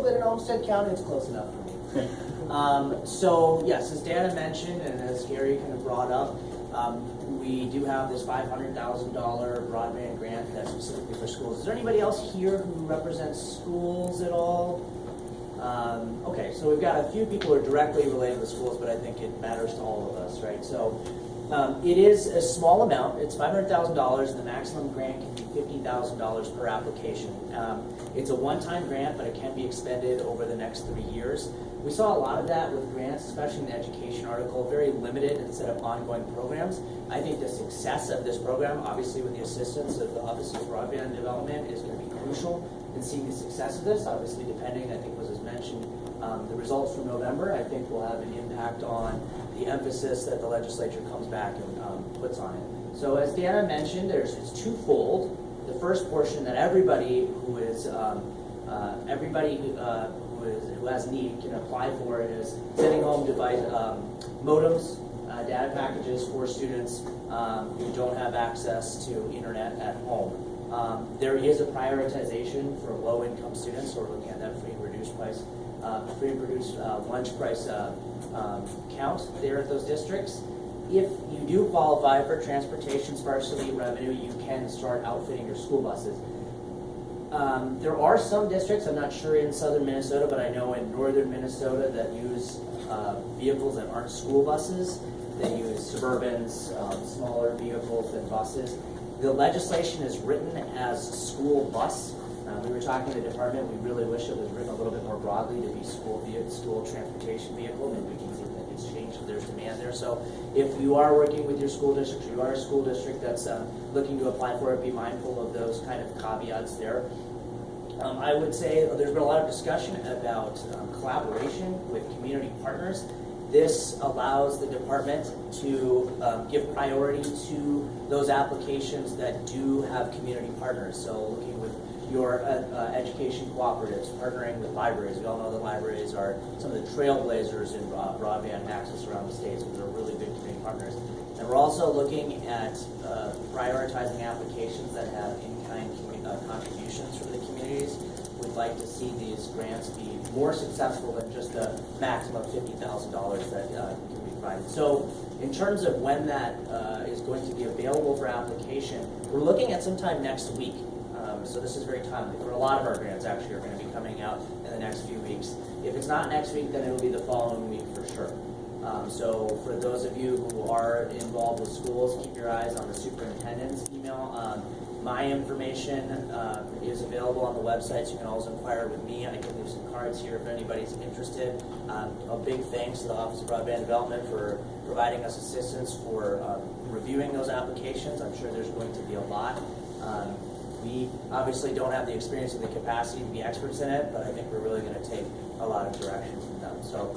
bit in Olmsted County, it's close enough for me. So yes, as Dana mentioned and as Gary kind of brought up, we do have this $500,000 broadband grant that's specifically for schools. Is there anybody else here who represents schools at all? Okay, so we've got a few people who are directly related to schools, but I think it matters to all of us, right? So it is a small amount. It's $500,000, and the maximum grant can be $50,000 per application. It's a one-time grant, but it can be expended over the next 3 years. We saw a lot of that with grants, especially in the education article, very limited instead of ongoing programs. I think the success of this program, obviously with the assistance of the Office of Broadband Development, is going to be crucial in seeing the success of this. Obviously, depending, I think was as mentioned, the results from November, I think will have an impact on the emphasis that the legislature comes back and puts on it. So as Dana mentioned, it's twofold. The first portion that everybody who is who has need can apply for is sending home device modems, data packages for students who don't have access to internet at home. There is a prioritization for low-income students, so we're looking at that free and reduced lunch price count there at those districts. If you do qualify for transportation sparsity revenue, you can start outfitting your school buses. There are some districts, I'm not sure in southern Minnesota, but I know in northern Minnesota that use vehicles that aren't school buses. They use Suburbans, smaller vehicles than buses. The legislation is written as school bus. We were talking to the department, we really wish it was written a little bit more broadly to be school transportation vehicle. Maybe we can see that it's changed if there's demand there. So if you are working with your school district, you are a school district that's looking to apply for it, be mindful of those kind of caveats there. I would say there's been a lot of discussion about collaboration with community partners. This allows the department to give priority to those applications that do have community partners. So looking with your education cooperatives, partnering with libraries. We all know that libraries are some of the trailblazers in broadband access around the state, so they're really big community partners. And we're also looking at prioritizing applications that have in-kind contributions from the communities. We'd like to see these grants be more successful than just the maximum $50,000 that can be provided. So in terms of when that is going to be available for application, we're looking at sometime next week. So this is very timely. For a lot of our grants actually are going to be coming out in the next few weeks. If it's not next week, then it'll be the following week for sure. So for those of you who are involved with schools, keep your eyes on the superintendent's email. My information is available on the website, so you can always inquire with me. I can leave some cards here if anybody's interested. A big thanks to the Office of Broadband Development for providing us assistance for reviewing those applications. I'm sure there's going to be a lot. We obviously don't have the experience and the capacity to be experts in it, but I think we're really going to take a lot of direction from them. So.